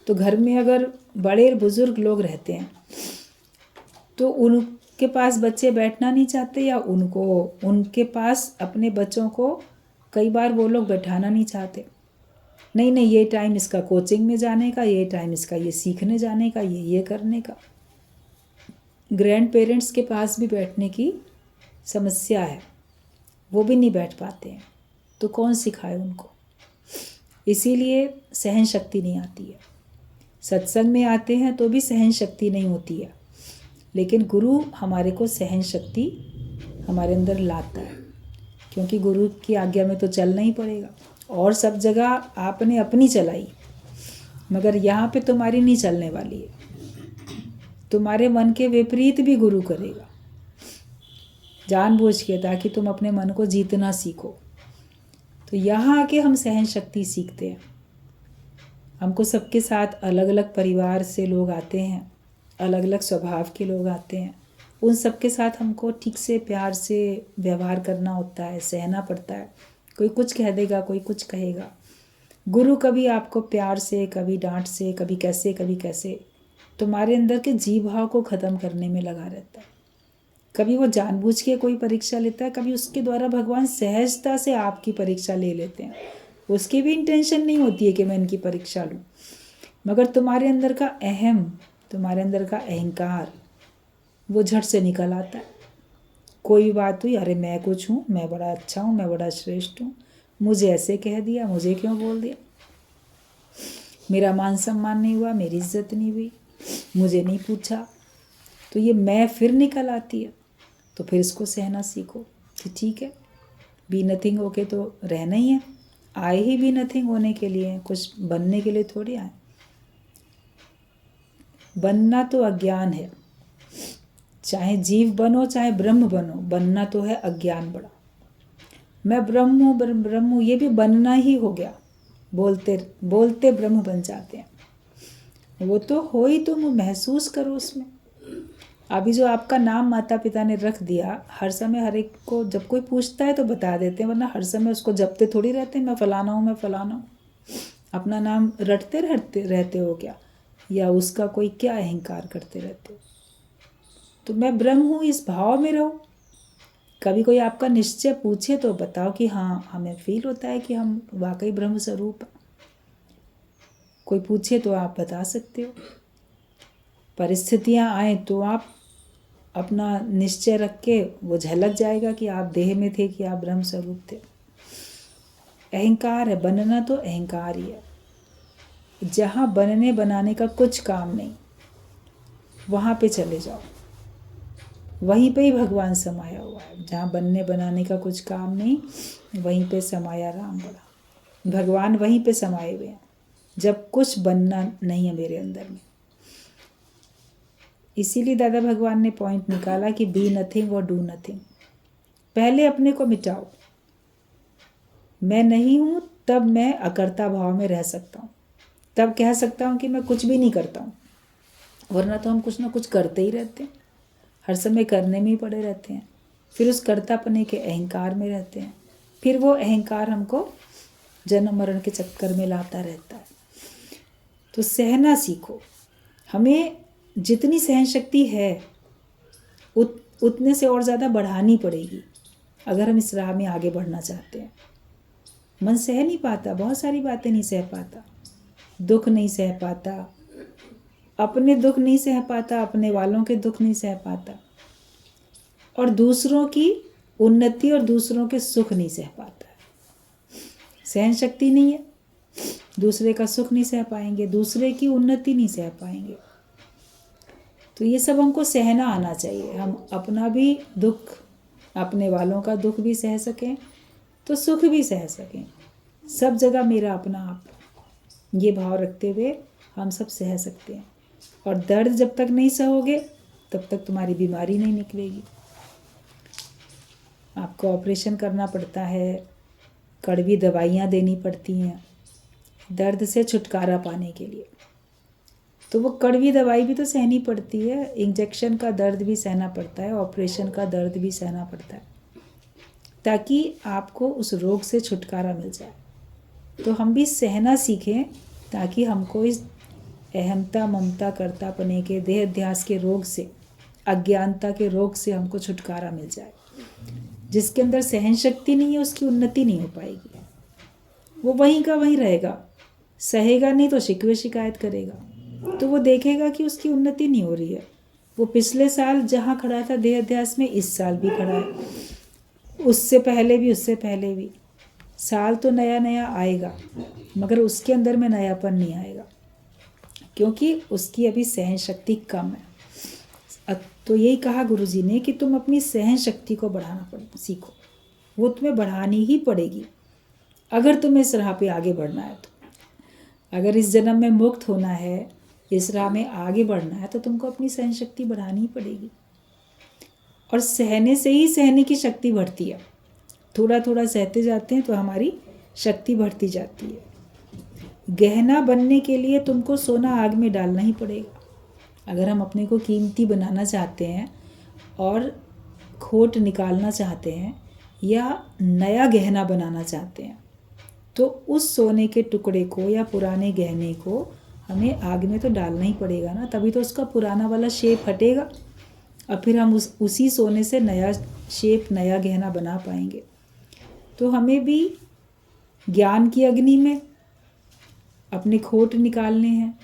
Speaker 1: तो घर में अगर बड़े बुजुर्ग लोग रहते हैं तो उनके पास बच्चे बैठना नहीं चाहते, या उनके पास अपने बच्चों को कई बार वो लोग बैठाना नहीं चाहते। नहीं नहीं, ये टाइम इसका कोचिंग में जाने का, ये टाइम इसका ये सीखने जाने का, ये करने का। ग्रैंड पेरेंट्स के पास भी बैठने की समस्या है, वो भी नहीं बैठ पाते हैं, तो कौन सिखाए उनको? इसीलिए सहन शक्ति नहीं आती है। सत्संग में आते हैं तो भी सहन शक्ति नहीं होती है, लेकिन गुरु हमारे को सहन शक्ति हमारे अंदर लाता है, क्योंकि गुरु की आज्ञा में तो चलना ही पड़ेगा। और सब जगह आपने अपनी चलाई, मगर यहाँ पे तुम्हारी नहीं चलने वाली है। तुम्हारे मन के विपरीत भी गुरु करेगा जानबूझ के, ताकि तुम अपने मन को जीतना सीखो। तो यहाँ आके हम सहन शक्ति सीखते हैं। हमको सबके साथ अलग अलग परिवार से लोग आते हैं, अलग अलग स्वभाव के लोग आते हैं। उन सबके साथ हमको ठीक से प्यार से व्यवहार करना होता है, सहना पड़ता है। कोई कुछ कह देगा, कोई कुछ कहेगा। गुरु कभी आपको प्यार से, कभी डांट से, कभी कैसे कभी कैसे, तुम्हारे अंदर के जीव भाव को ख़त्म करने में लगा रहता है। कभी वो जानबूझ के कोई परीक्षा लेता है, कभी उसके द्वारा भगवान सहजता से आपकी परीक्षा ले लेते हैं। उसकी भी इंटेंशन नहीं होती है कि मैं इनकी परीक्षा लूँ, मगर तुम्हारे अंदर का अहम, तुम्हारे अंदर का अहंकार वो झट से निकल आता है। कोई बात हुई, अरे मैं कुछ हूँ, मैं बड़ा अच्छा हूँ, मैं बड़ा श्रेष्ठ हूँ, मुझे ऐसे कह दिया, मुझे क्यों बोल दिया, मेरा मान सम्मान नहीं हुआ, मेरी इज्जत नहीं हुई, मुझे नहीं पूछा। तो ये मैं फिर निकल आती है। तो फिर इसको सहना सीखो कि ठीक है, बी नथिंग होके तो रहना ही है। आए ही बी नथिंग होने के लिए, कुछ बनने के लिए थोड़ी आए। बनना तो अज्ञान है। चाहे जीव बनो, चाहे ब्रह्म बनो, बनना तो है अज्ञान बड़ा। मैं ब्रह्म हूँ, ब्रह्म हूँ, ये भी बनना ही हो गया। बोलते बोलते ब्रह्म बन जाते हैं। वो तो हो ही, तुम महसूस करो उसमें। अभी जो आपका नाम माता पिता ने रख दिया, हर समय हर एक को जब कोई पूछता है तो बता देते हैं, वरना हर समय उसको जपते थोड़ी रहते हैं, मैं फलाना हूँ, मैं फलाना हूँ। अपना नाम रटते रहते हो क्या, या उसका कोई क्या अहंकार करते रहते हो? तो मैं ब्रह्म हूँ, इस भाव में रहो। कभी कोई आपका निश्चय पूछे तो बताओ कि हाँ, हमें फील होता है कि हम वाकई ब्रह्म स्वरूप हैं। कोई पूछे तो आप बता सकते हो। परिस्थितियाँ आए तो आप अपना निश्चय रख के, वो झलक जाएगा कि आप देह में थे, कि आप ब्रह्म स्वरूप थे। अहंकार है, बनना तो अहंकार ही है। जहाँ बनने बनाने का कुछ काम नहीं। वहाँ पे चले जाओ, वहीं पे ही भगवान समाया हुआ है। जहाँ बनने बनाने का कुछ काम नहीं, वहीं पे समाया राम बड़ा। भगवान वहीं पे समाये हुए हैं जब कुछ बनना नहीं है मेरे अंदर में। इसीलिए दादा भगवान ने पॉइंट निकाला कि बी नथिंग और डू नथिंग। पहले अपने को मिटाओ। मैं नहीं हूँ तब मैं अकर्ता भाव में रह सकता हूँ, तब कह सकता हूँ कि मैं कुछ भी नहीं करता हूँ। वरना तो हम कुछ ना कुछ करते ही रहते हैं, हर समय करने में ही पड़े रहते हैं। फिर उस कर्तापने के अहंकार में रहते हैं, फिर वो अहंकार हमको जन्म मरण के चक्कर में लाता रहता है। तो सहना सीखो। हमें जितनी सहन शक्ति है उतने से और ज़्यादा बढ़ानी पड़ेगी अगर हम इस राह में आगे बढ़ना चाहते हैं। मन सह नहीं पाता, बहुत सारी बातें नहीं सह पाता, दुख नहीं सह पाता, अपने दुख नहीं सह पाता, अपने वालों के दुख नहीं सह पाता, और दूसरों की उन्नति और दूसरों के सुख नहीं सह पाता है। सहन शक्ति नहीं है, दूसरे का सुख नहीं सह पाएंगे, दूसरे की उन्नति नहीं सह पाएंगे। तो ये सब हमको सहना आना चाहिए। हम अपना भी दुख, अपने वालों का दुख भी सह सकें तो सुख भी सह सकें। सब जगह मेरा अपना आप, ये भाव रखते हुए हम सब सह सकते हैं। और दर्द जब तक नहीं सहोगे तब तक तुम्हारी बीमारी नहीं निकलेगी। आपको ऑपरेशन करना पड़ता है, कड़वी दवाइयाँ देनी पड़ती हैं दर्द से छुटकारा पाने के लिए। तो वो कड़वी दवाई भी तो सहनी पड़ती है, इंजेक्शन का दर्द भी सहना पड़ता है, ऑपरेशन का दर्द भी सहना पड़ता है, ताकि आपको उस रोग से छुटकारा मिल जाए। तो हम भी सहना सीखें ताकि हमको इस अहमता ममता कर्तापने के देह अध्यास के रोग से, अज्ञानता के रोग से हमको छुटकारा मिल जाए। जिसके अंदर सहन शक्ति नहीं है उसकी उन्नति नहीं हो पाएगी, वो वहीं का वहीं रहेगा। सहेगा नहीं तो शिकवे शिकायत करेगा, तो वो देखेगा कि उसकी उन्नति नहीं हो रही है। वो पिछले साल जहाँ खड़ा था देह अध्यास में, इस साल भी खड़ा है, उससे पहले भी। साल तो नया नया आएगा मगर उसके अंदर में नयापन नहीं आएगा, क्योंकि उसकी अभी सहन शक्ति कम है। तो यही कहा गुरुजी ने कि तुम अपनी सहन शक्ति को बढ़ाना सीखो। वो तुम्हें बढ़ानी ही पड़ेगी अगर तुम्हें इस राह पे आगे बढ़ना है। तो अगर इस जन्म में मुक्त होना है, इस राह में आगे बढ़ना है, तो तुमको अपनी सहन शक्ति बढ़ानी ही पड़ेगी। और सहने से ही सहने की शक्ति बढ़ती है। थोड़ा थोड़ा सहते जाते हैं तो हमारी शक्ति बढ़ती जाती है। गहना बनने के लिए तुमको सोना आग में डालना ही पड़ेगा। अगर हम अपने को कीमती बनाना चाहते हैं और खोट निकालना चाहते हैं या नया गहना बनाना चाहते हैं, तो उस सोने के टुकड़े को या पुराने गहने को हमें आग में तो डालना ही पड़ेगा ना, तभी तो उसका पुराना वाला शेप हटेगा और फिर हम उसी सोने से नया शेप, नया गहना बना पाएंगे। तो हमें भी ज्ञान की अग्नि में अपने खोट निकालने हैं,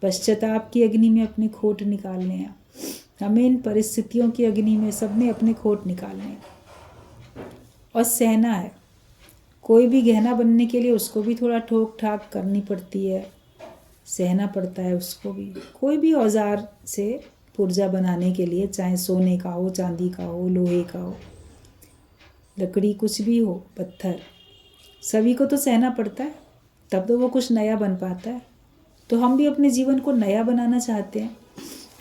Speaker 1: पश्चाताप की अग्नि में अपने खोट निकालने हैं, हमें इन परिस्थितियों की अग्नि में सब में अपने खोट निकालने हैं और सहना है। कोई भी गहना बनने के लिए उसको भी थोड़ा ठोक ठाक करनी पड़ती है, सहना पड़ता है उसको भी। कोई भी औजार से पुर्जा बनाने के लिए, चाहे सोने का हो, चांदी का हो, लोहे का हो, लकड़ी, कुछ भी हो, पत्थर, सभी को तो सहना पड़ता है, तब तो वो कुछ नया बन पाता है। तो हम भी अपने जीवन को नया बनाना चाहते हैं।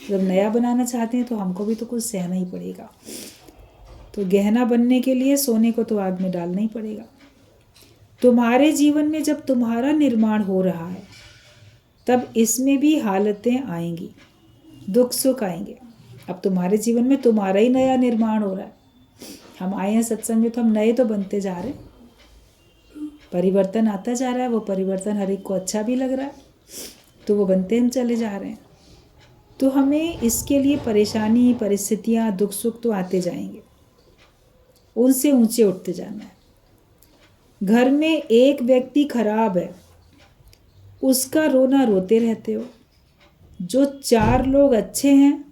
Speaker 1: जब नया बनाना चाहते हैं तो हमको भी तो कुछ सहना ही पड़ेगा। तो गहना बनने के लिए सोने को तो आग में डालना ही पड़ेगा। तुम्हारे जीवन में जब तुम्हारा निर्माण हो रहा है तब इसमें भी हालतें आएंगी, दुख सुख आएंगे। अब तुम्हारे जीवन में तुम्हारा ही नया निर्माण हो रहा है। हम आए हैं सत्संग में तो हम नए तो बनते जा रहे हैं, परिवर्तन आता जा रहा है। वो परिवर्तन हर एक को अच्छा भी लग रहा है तो वो बनते हम चले जा रहे हैं। तो हमें इसके लिए परेशानी, परिस्थितियाँ, दुख सुख तो आते जाएंगे, उनसे ऊंचे उठते जाना है। घर में एक व्यक्ति खराब है, उसका रोना रोते रहते हो। जो 4 लोग अच्छे हैं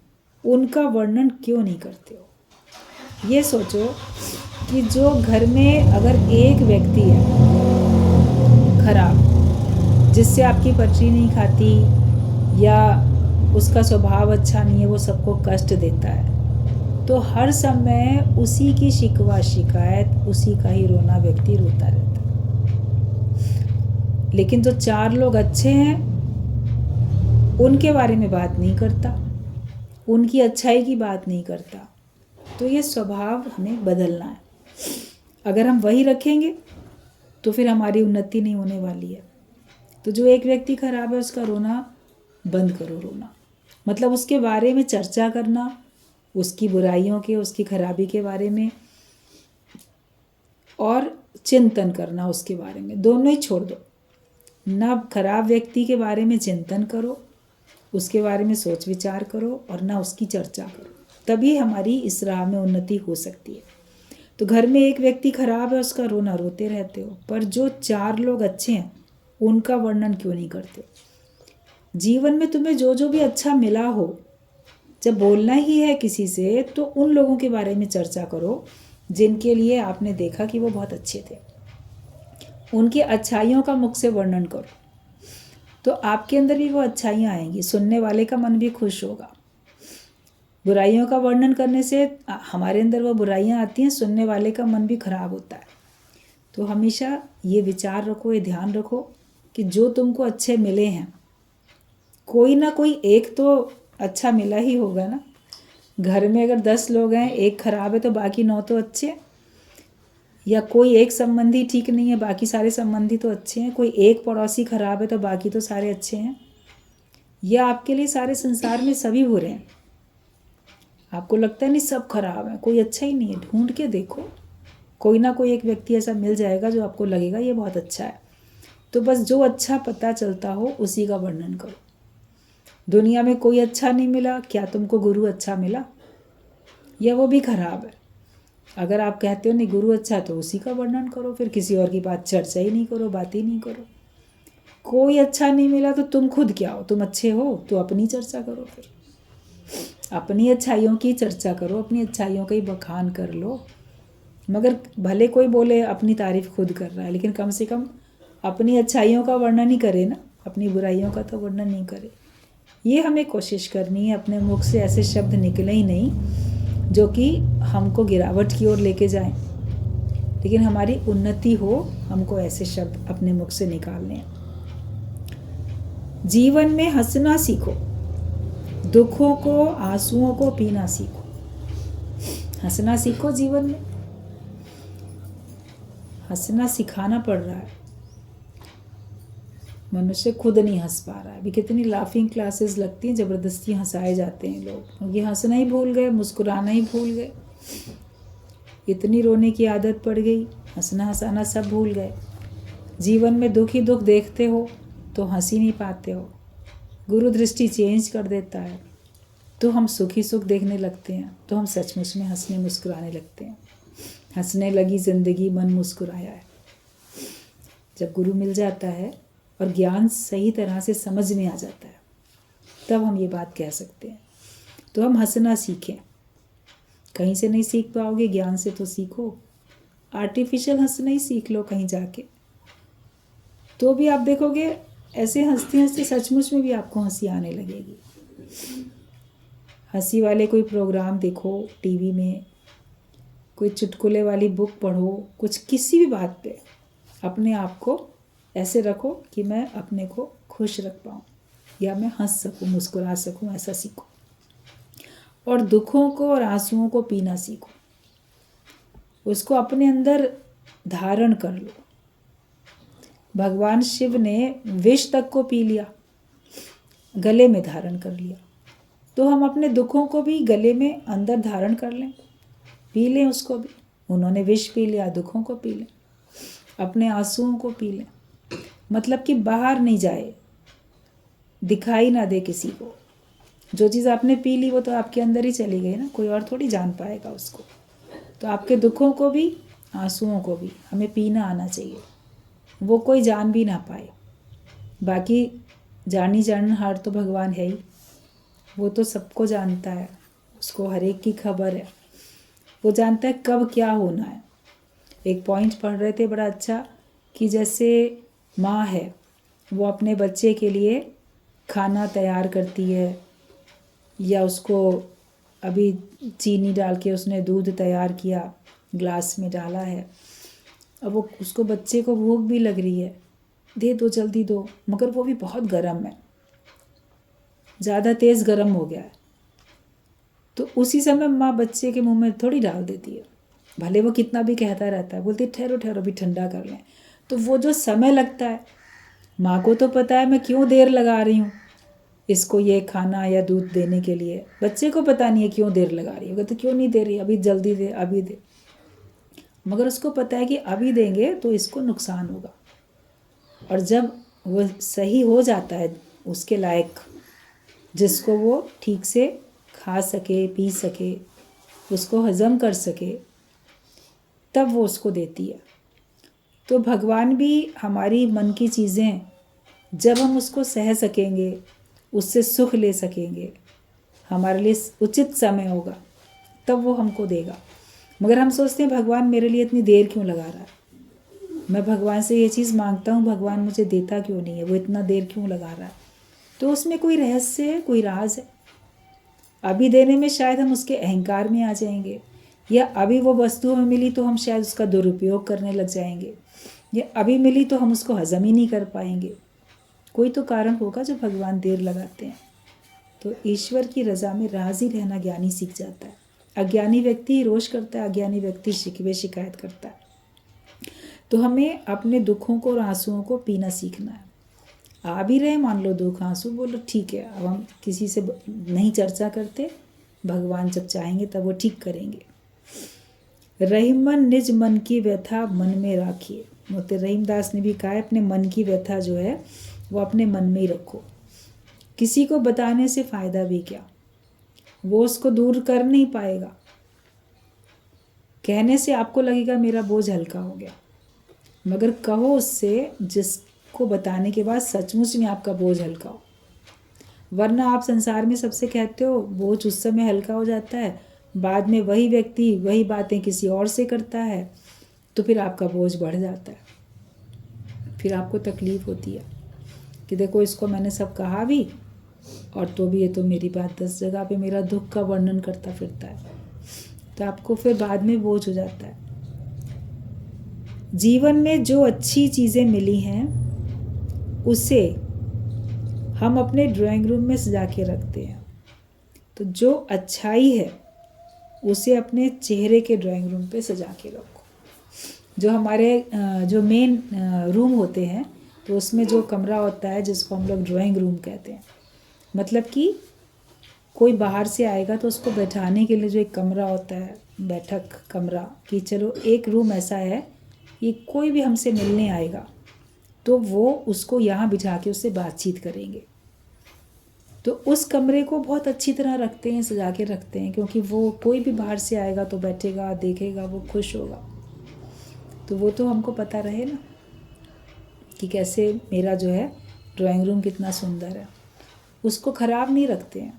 Speaker 1: उनका वर्णन क्यों नहीं करते हो। ये सोचो कि जो घर में अगर एक व्यक्ति है खराब, जिससे आपकी पटरी नहीं खाती या उसका स्वभाव अच्छा नहीं है, वो सबको कष्ट देता है, तो हर समय उसी की शिकवा शिकायत, उसी का ही रोना व्यक्ति रोता रहता है। लेकिन जो 4 लोग अच्छे हैं उनके बारे में बात नहीं करता, उनकी अच्छाई की बात नहीं करता। तो ये स्वभाव हमें बदलना है। अगर हम वही रखेंगे तो फिर हमारी उन्नति नहीं होने वाली है। तो जो एक व्यक्ति खराब है उसका रोना बंद करो, रोना मतलब उसके बारे में चर्चा करना, उसकी बुराइयों के, उसकी खराबी के बारे में, और चिंतन करना उसके बारे में, दोनों ही छोड़ दो। ना खराब व्यक्ति के बारे में चिंतन करो, उसके बारे में सोच विचार करो, और ना उसकी चर्चा करो। तभी हमारी इस राह में उन्नति हो सकती है। तो घर में एक व्यक्ति खराब है, उसका रोना रोते रहते हो, पर जो 4 लोग अच्छे हैं उनका वर्णन क्यों नहीं करते? जीवन में तुम्हें जो जो भी अच्छा मिला हो, जब बोलना ही है किसी से तो उन लोगों के बारे में चर्चा करो जिनके लिए आपने देखा कि वो बहुत अच्छे थे। उनकी अच्छाइयों का मुख से वर्णन करो, तो आपके अंदर भी वो अच्छाइयाँ आएंगी, सुनने वाले का मन भी खुश होगा। बुराइयों का वर्णन करने से हमारे अंदर वो बुराइयाँ आती हैं, सुनने वाले का मन भी खराब होता है। तो हमेशा ये विचार रखो, ये ध्यान रखो कि जो तुमको अच्छे मिले हैं, कोई ना कोई एक तो अच्छा मिला ही होगा ना। घर में अगर 10 लोग हैं, एक खराब है तो बाकी 9 तो अच्छे हैं। या कोई एक संबंधी ठीक नहीं है, बाकी सारे संबंधी तो अच्छे हैं। कोई एक पड़ोसी खराब है तो बाकी तो सारे अच्छे हैं। या आपके लिए सारे संसार में सभी बुरे हैं, आपको लगता है नहीं सब खराब है, कोई अच्छा ही नहीं है। ढूंढ के देखो, कोई ना कोई एक व्यक्ति ऐसा मिल जाएगा जो आपको लगेगा ये बहुत अच्छा है। तो बस जो अच्छा पता चलता हो उसी का वर्णन करो। दुनिया में कोई अच्छा नहीं मिला, क्या तुमको गुरु अच्छा मिला? या वो भी खराब है? अगर आप कहते हो नहीं गुरु अच्छा है तो उसी का वर्णन करो, फिर किसी और की बात चर्चा ही नहीं करो, बात ही नहीं करो। कोई अच्छा नहीं मिला तो तुम खुद क्या हो? तुम अच्छे हो तो अपनी चर्चा करो, फिर अपनी अच्छाइयों की चर्चा करो, अपनी अच्छाइयों का ही बखान कर लो। मगर भले कोई बोले अपनी तारीफ खुद कर रहा है, लेकिन कम से कम अपनी अच्छाइयों का वर्णन ही करे ना, अपनी बुराइयों का तो वर्णन नहीं करे। ये हमें कोशिश करनी है, अपने मुख से ऐसे शब्द निकले ही नहीं जो कि हमको गिरावट की ओर लेके जाएं, लेकिन हमारी उन्नति हो। हमको ऐसे शब्द अपने मुख से निकालने हैं। जीवन में हंसना सीखो, दुखों को, आंसुओं को पीना सीखो। हंसना सीखो, जीवन में हंसना सिखाना पड़ रहा है। मनुष्य खुद नहीं हंस पा रहा है। अभी कितनी लाफिंग क्लासेस लगती हैं, ज़बरदस्ती हंसाए जाते हैं लोग। ये हंसना ही भूल गए, मुस्कुराना ही भूल गए। इतनी रोने की आदत पड़ गई, हंसना हंसाना सब भूल गए। जीवन में दुख ही दुख देखते हो तो हंस ही नहीं पाते हो। गुरु दृष्टि चेंज कर देता है तो हम सुख ही सुख देखने लगते हैं, तो हम सचमुच में हंसने मुस्कुराने लगते हैं। हंसने लगी जिंदगी, मन मुस्कुराया है। जब गुरु मिल जाता है और ज्ञान सही तरह से समझ में आ जाता है, तब हम ये बात कह सकते हैं। तो हम हंसना सीखें। कहीं से नहीं सीख पाओगे, ज्ञान से तो सीखो। आर्टिफिशियल हंसना ही सीख लो कहीं जाके, तो भी आप देखोगे ऐसे हंसते हंसते सचमुच में भी आपको हंसी आने लगेगी। हंसी वाले कोई प्रोग्राम देखो टीवी में, कोई चुटकुले वाली बुक पढ़ो, कुछ किसी भी बात पे अपने आप को ऐसे रखो कि मैं अपने को खुश रख पाऊँ, या मैं हंस सकूँ, मुस्कुरा सकूँ, ऐसा सीखो। और दुखों को और आंसुओं को पीना सीखो, उसको अपने अंदर धारण कर लो। भगवान शिव ने विष तक को पी लिया, गले में धारण कर लिया। तो हम अपने दुखों को भी गले में अंदर धारण कर लें, पी लें उसको भी। उन्होंने विष पी लिया, दुखों को पी लें, अपने आंसुओं को पी लें। मतलब कि बाहर नहीं जाए, दिखाई ना दे किसी को। जो चीज़ आपने पी ली वो तो आपके अंदर ही चली गई ना, कोई और थोड़ी जान पाएगा उसको। तो आपके दुखों को भी, आंसुओं को भी हमें पीना आना चाहिए, वो कोई जान भी ना पाए। बाकी जानी जानहार तो भगवान है ही, वो तो सबको जानता है, उसको हर एक की खबर है। वो जानता है कब क्या होना है। एक पॉइंट पढ़ रहे थे बड़ा अच्छा, कि जैसे माँ है, वो अपने बच्चे के लिए खाना तैयार करती है, या उसको अभी चीनी डाल के उसने दूध तैयार किया, ग्लास में डाला है, अब वो उसको बच्चे को भूख भी लग रही है, दे दो जल्दी दो, मगर वो भी बहुत गर्म है, ज़्यादा तेज़ गर्म हो गया है। तो उसी समय माँ बच्चे के मुंह में थोड़ी डाल देती है, भले वो कितना भी कहता रहता है, बोलती ठहरो ठहरो भी ठंडा कर लें। तो वो जो समय लगता है, माँ को तो पता है मैं क्यों देर लगा रही हूँ इसको ये खाना या दूध देने के लिए, बच्चे को पता नहीं है क्यों देर लगा रही है, तो क्यों नहीं दे रही, अभी जल्दी दे अभी दे। मगर उसको पता है कि अभी देंगे तो इसको नुकसान होगा। और जब वो सही हो जाता है उसके लायक, जिसको वो ठीक से खा सके, पी सके, उसको हज़म कर सके, तब वो उसको देती है। तो भगवान भी हमारी मन की चीज़ें जब हम उसको सह सकेंगे, उससे सुख ले सकेंगे, हमारे लिए उचित समय होगा, तब वो हमको देगा। मगर हम सोचते हैं भगवान मेरे लिए इतनी देर क्यों लगा रहा है, मैं भगवान से ये चीज़ मांगता हूँ, भगवान मुझे देता क्यों नहीं है, वो इतना देर क्यों लगा रहा है। तो उसमें कोई रहस्य है, कोई राज है। अभी देने में शायद हम उसके अहंकार में आ जाएंगे, या अभी वो वस्तु हमें मिली तो हम शायद उसका दुरुपयोग करने लग जाएंगे, या अभी मिली तो हम उसको हजम ही नहीं कर पाएंगे। कोई तो कारण होगा जो भगवान देर लगाते हैं। तो ईश्वर की रज़ा में राज़ी रहना ज्ञानी सीख जाता है। अज्ञानी व्यक्ति ही रोष करता है, अज्ञानी व्यक्ति शिकवे शिकायत करता है। तो हमें अपने दुखों को और आंसुओं को पीना सीखना है। आ भी रहे मान लो दुख आंसू, बोलो ठीक है, अब हम किसी से नहीं चर्चा करते, भगवान जब चाहेंगे तब वो ठीक करेंगे। रहीमन निज मन की व्यथा मन में राखिए। मोते रहीमदास ने भी कहा है अपने मन की व्यथा जो है वो अपने मन में ही रखो, किसी को बताने से फ़ायदा भी क्या, वो उसको दूर कर नहीं पाएगा। कहने से आपको लगेगा मेरा बोझ हल्का हो गया, मगर कहो उससे जिसको बताने के बाद सचमुच में आपका बोझ हल्का हो। वरना आप संसार में सबसे कहते हो, बोझ उस समय हल्का हो जाता है, बाद में वही व्यक्ति वही बातें किसी और से करता है, तो फिर आपका बोझ बढ़ जाता है। फिर आपको तकलीफ़ होती है कि देखो इसको मैंने सब कहा भी, और तो भी ये तो मेरी बात 10 जगह पे मेरा दुख का वर्णन करता फिरता है। तो आपको फिर बाद में बोझ हो जाता है। जीवन में जो अच्छी चीज़ें मिली हैं उसे हम अपने ड्राइंग रूम में सजा के रखते हैं। तो जो अच्छाई है उसे अपने चेहरे के ड्राइंग रूम पे सजा के रखो। जो हमारे जो मेन रूम होते हैं, तो उसमें जो कमरा होता है जिसको हम लोग ड्राइंग रूम कहते हैं, मतलब कि कोई बाहर से आएगा तो उसको बैठाने के लिए जो एक कमरा होता है, बैठक कमरा, कि चलो एक रूम ऐसा है कि कोई भी हमसे मिलने आएगा तो वो उसको यहाँ बिठा के उससे बातचीत करेंगे। तो उस कमरे को बहुत अच्छी तरह रखते हैं, सजा के रखते हैं, क्योंकि वो कोई भी बाहर से आएगा तो बैठेगा, देखेगा, वो खुश होगा। तो वो तो हमको पता रहे ना कि कैसे मेरा जो है ड्राइंग रूम कितना सुंदर है, उसको ख़राब नहीं रखते हैं।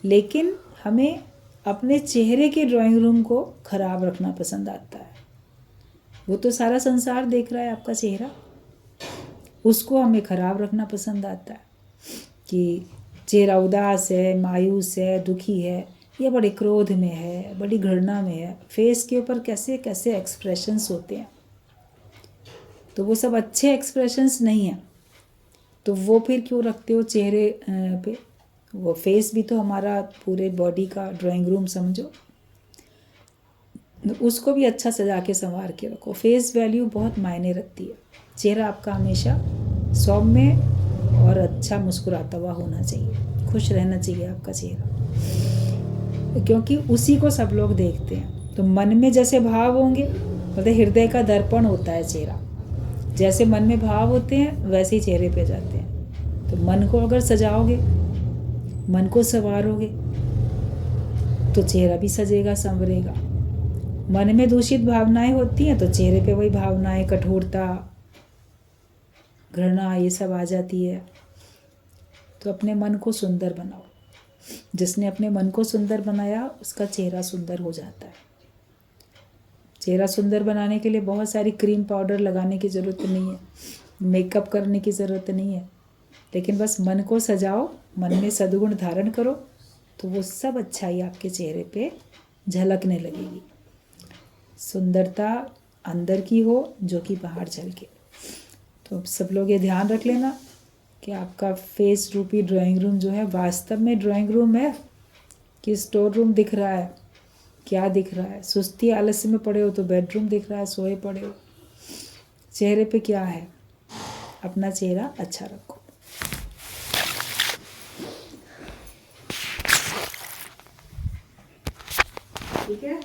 Speaker 1: लेकिन हमें अपने चेहरे के ड्राइंग रूम को ख़राब रखना पसंद आता है। वो तो सारा संसार देख रहा है आपका चेहरा, उसको हमें ख़राब रखना पसंद आता है कि चेहरा उदास है, मायूस है, दुखी है, या बड़े क्रोध में है, बड़ी घृणा में है। फेस के ऊपर कैसे कैसे एक्सप्रेशंस होते हैं, तो वो सब अच्छे एक्सप्रेशंस नहीं हैं। तो वो फिर क्यों रखते हो चेहरे पे? वो फेस भी तो हमारा पूरे बॉडी का ड्राइंग रूम समझो, उसको भी अच्छा सजा के संवार के रखो। फेस वैल्यू बहुत मायने रखती है। चेहरा आपका हमेशा सौम्य और अच्छा मुस्कुराता हुआ होना चाहिए, खुश रहना चाहिए आपका चेहरा, क्योंकि उसी को सब लोग देखते हैं। तो मन में जैसे भाव होंगे, मतलब हृदय का दर्पण होता है चेहरा, जैसे मन में भाव होते हैं वैसे ही चेहरे पे जाते हैं। तो मन को अगर सजाओगे, मन को संवारोगे, तो चेहरा भी सजेगा, संवरेगा। मन में दूषित भावनाएं होती हैं तो चेहरे पे वही भावनाएं, कठोरता, घृणा, ये सब आ जाती है। तो अपने मन को सुंदर बनाओ। जिसने अपने मन को सुंदर बनाया उसका चेहरा सुंदर हो जाता है। चेहरा सुंदर बनाने के लिए बहुत सारी क्रीम पाउडर लगाने की ज़रूरत नहीं है, मेकअप करने की ज़रूरत नहीं है, लेकिन बस मन को सजाओ, मन में सद्गुण धारण करो, तो वो सब अच्छाई आपके चेहरे पे झलकने लगेगी। सुंदरता अंदर की हो जो कि बाहर झलके। तो अब सब लोग ये ध्यान रख लेना कि आपका फेस रूपी ड्राइंग रूम जो है वास्तव में ड्राइंग रूम है कि स्टोर रूम दिख रहा है, क्या दिख रहा है। सुस्ती आलस्य में पड़े हो तो बेडरूम दिख रहा है, सोए पड़े हो। चेहरे पे क्या है, अपना चेहरा अच्छा रखो। ठीक है।